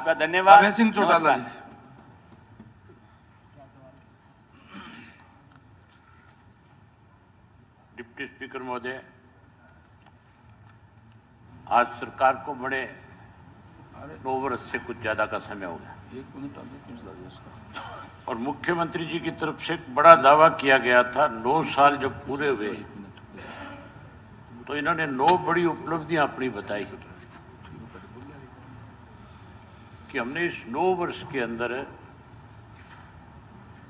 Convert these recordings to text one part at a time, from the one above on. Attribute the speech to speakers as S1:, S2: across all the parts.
S1: आपका धन्यवाद।
S2: अभय सिंह चौटाला जी।
S3: Deputy speaker महोदय, आज सरकार को बड़े 9 वर्ष से कुछ ज्यादा का समय हो गया।
S2: 1 मिनट आगे क्यों चला गया इसका?
S3: और मुख्यमंत्री जी की तरफ से एक बड़ा दावा किया गया था, 9 साल जब पूरे हुए तो इन्होंने 9 बड़ी उपलब्धियां अपनी बताई कि हमने इस 9 वर्ष के अंदर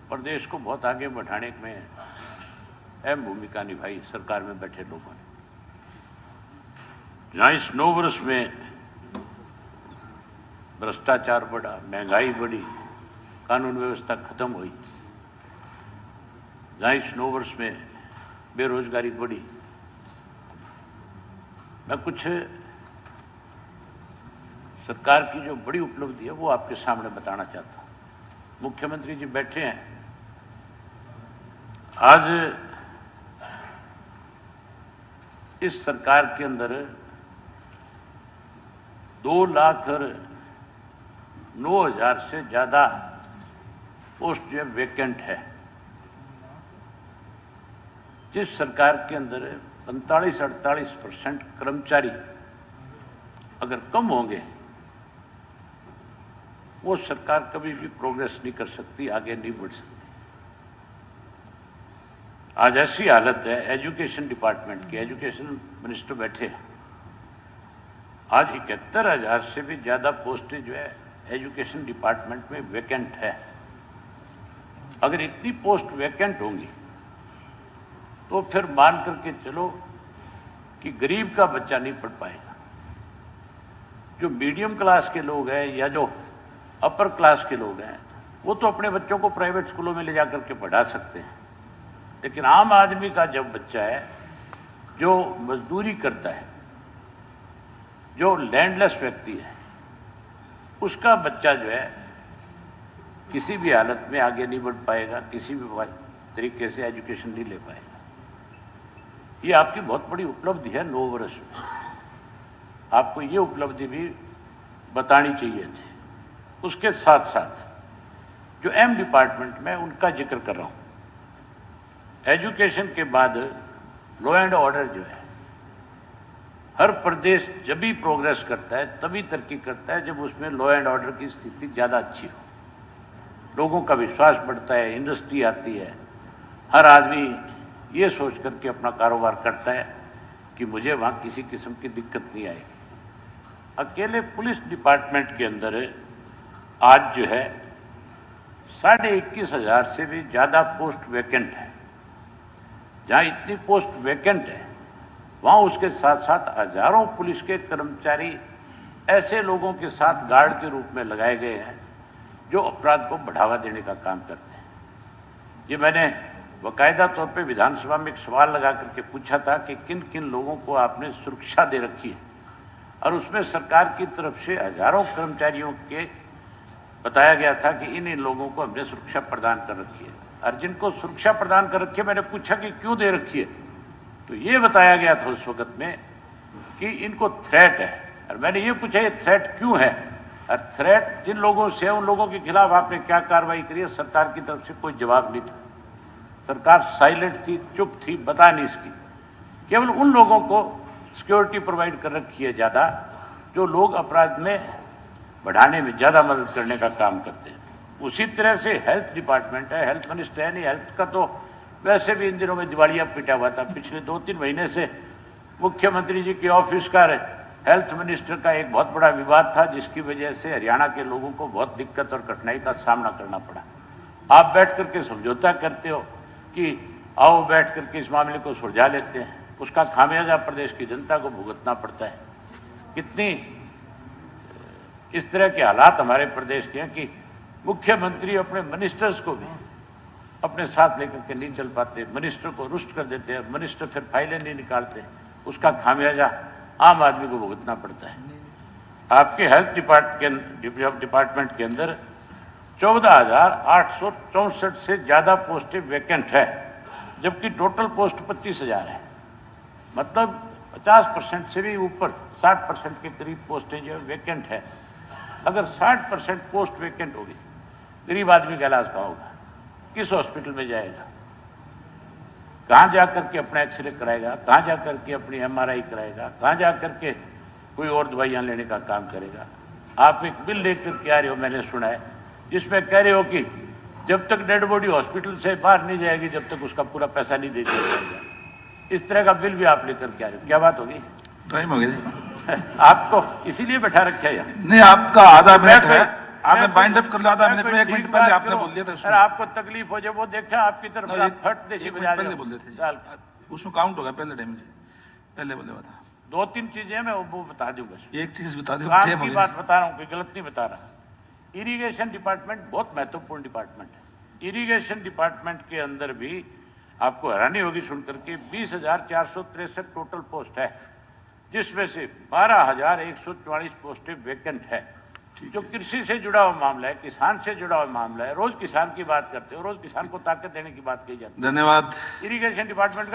S3: प्रदेश को बहुत आगे बढ़ाने में अहम भूमिका निभाई सरकार में बैठे लोगों ने। जहां इस 9 वर्ष में भ्रष्टाचार बढ़ा, महंगाई बढ़ी, कानून व्यवस्था खत्म हुई, जहां इस 9 वर्ष में बेरोजगारी बढ़ी, मैं कुछ सरकार की जो बड़ी उपलब्धि है वो आपके सामने बताना चाहता हूं। मुख्यमंत्री जी बैठे हैं। आज इस सरकार के अंदर 2,09,000 से ज्यादा पोस्ट जो है वेकेंट है। जिस सरकार के अंदर 45-48% कर्मचारी अगर कम होंगे, वो सरकार कभी भी प्रोग्रेस नहीं कर सकती, आगे नहीं बढ़ सकती। आज ऐसी हालत है एजुकेशन डिपार्टमेंट की, एजुकेशन मिनिस्टर बैठे हैं, आज 71,000 से भी ज्यादा पोस्टें जो है एजुकेशन डिपार्टमेंट में वैकेंट है। अगर इतनी पोस्ट वैकेंट होंगी तो फिर मान करके चलो कि गरीब का बच्चा नहीं पढ़ पाएगा। जो मीडियम क्लास के लोग हैं या जो अपर क्लास के लोग हैं, वो तो अपने बच्चों को प्राइवेट स्कूलों में ले जाकर के पढ़ा सकते हैं, लेकिन आम आदमी का जब बच्चा है, जो मजदूरी करता है, जो लैंडलेस व्यक्ति है, उसका बच्चा जो है किसी भी हालत में आगे नहीं बढ़ पाएगा, किसी भी तरीके से एजुकेशन नहीं ले पाएगा। ये आपकी बहुत बड़ी उपलब्धि है 9 वर्ष में। आपको ये उपलब्धि भी बतानी चाहिए थी। उसके साथ साथ जो एम डिपार्टमेंट में उनका जिक्र कर रहा हूं। एजुकेशन के बाद लॉ एंड ऑर्डर जो है, हर प्रदेश जब भी प्रोग्रेस करता है तभी तरक्की करता है जब उसमें लॉ एंड ऑर्डर की स्थिति ज्यादा अच्छी हो, लोगों का विश्वास बढ़ता है, इंडस्ट्री आती है, हर आदमी ये सोच करके अपना कारोबार करता है कि मुझे वहां किसी किस्म की दिक्कत नहीं आएगी। अकेले पुलिस डिपार्टमेंट के अंदर आज जो है 21,500 से भी ज्यादा पोस्ट वैकेंट है। जहां इतनी पोस्ट वैकेंट है, वहां उसके साथ साथ हजारों पुलिस के कर्मचारी ऐसे लोगों के साथ गार्ड के रूप में लगाए गए हैं जो अपराध को बढ़ावा देने का काम करते हैं। ये मैंने बाकायदा तौर पे विधानसभा में एक सवाल लगा करके पूछा था कि किन किन लोगों को आपने सुरक्षा दे रखी है, और उसमें सरकार की तरफ से हजारों कर्मचारियों के बताया गया था कि इन लोगों को हमने सुरक्षा प्रदान कर रखी है। और जिनको सुरक्षा प्रदान कर रखी है, मैंने पूछा कि क्यों दे रखी है, तो ये बताया गया था उस वक्त में कि इनको थ्रेट है। और मैंने ये पूछा ये थ्रेट क्यों है, और थ्रेट जिन लोगों से, उन लोगों के खिलाफ आपने क्या कार्रवाई करी है? सरकार की तरफ से कोई जवाब नहीं था। सरकार साइलेंट थी, चुप थी, बता नहीं इसकी। केवल उन लोगों को सिक्योरिटी प्रोवाइड कर रखी है ज्यादा, जो लोग अपराध में बढ़ाने में ज्यादा मदद करने का काम करते हैं। उसी तरह से हेल्थ डिपार्टमेंट है, हेल्थ मिनिस्टर है नहीं, हेल्थ का तो वैसे भी इन दिनों में दिवालिया पिटा हुआ था। पिछले 2-3 महीने से मुख्यमंत्री जी के ऑफिस का हेल्थ मिनिस्टर का एक बहुत बड़ा विवाद था, जिसकी वजह से हरियाणा के लोगों को बहुत दिक्कत और कठिनाई का सामना करना पड़ा। आप बैठ करके समझौता करते हो कि आओ बैठ करके इस मामले को सुलझा लेते हैं, उसका खामियाजा प्रदेश की जनता को भुगतना पड़ता है। कितनी इस तरह के हालात हमारे प्रदेश के हैं कि मुख्यमंत्री अपने मिनिस्टर्स को भी अपने साथ लेकर के नहीं चल पाते, मिनिस्टर को रुष्ट कर देते हैं, मिनिस्टर फिर फाइलें नहीं निकालते, उसका खामियाजा आम आदमी को भुगतना पड़ता है। आपके हेल्थ डिपार्टमेंट के अंदर 14,864 से ज्यादा पोस्टें वैकेंट है, जबकि टोटल पोस्ट 25,000 है। मतलब 50% से भी ऊपर, 60% के करीब पोस्टें जो वैकेंट है। अगर 60% पोस्ट वैकेंट होगी, गरीब आदमी का इलाज कहाँ होगा? किस हॉस्पिटल में जाएगा? कहाँ जाकर के अपना एक्सरे कराएगा? कहाँ जाकर के अपनी MRI कराएगा? कहाँ जाकर के कोई और दवाइयाँ लेने का काम करेगा? आप एक बिल लेकर के आ रहे हो, मैंने सुना है, जिसमें कह रहे हो कि जब तक डेड बॉडी हॉस्पिटल से बाहर नहीं जाएगी, जब तक उसका पूरा पैसा नहीं दे दिया जाएगा। इस तरह का बिल भी आप लेकर के आ रहे हो, क्या बात होगी?
S1: टाइम हो गया जी।
S3: आपको इसीलिए बैठा रखा है यहाँ।
S1: नहीं, आपका आधा मिनट है, आपने
S3: मैं
S1: बाइंड अप कर लिया। आधा मिनट में 1 मिनट पहले आपने बोल दिया था
S3: सर, आपको तकलीफ हो जाए वो देखा आपकी तरफ से, आप फट देशी बजा रहे
S1: पहले
S3: हो।
S1: बोल रहे थे
S3: साल
S1: जी। उसमें काउंट होगा पहले टाइम जी, पहले बोले था।
S3: 2-3 चीजें मैं वो बता दूं बस।
S1: एक चीज बता दो,
S3: काम की बात बता रहा हूँ, कोई गलत नहीं बता रहा। इरिगेशन डिपार्टमेंट बहुत महत्वपूर्ण डिपार्टमेंट है। इरिगेशन डिपार्टमेंट के अंदर भी आपको हैरानी होगी सुनकर के 20,463 टोटल पोस्ट है, जिसमें से 12,144 पोस्टें वैकेंट है। जो कृषि से जुड़ा हुआ मामला है, किसान से जुड़ा हुआ मामला है, रोज किसान की बात करते हो, रोज किसान को ताकत देने की बात कही जाती है।
S1: धन्यवाद।
S3: इरिगेशन डिपार्टमेंट का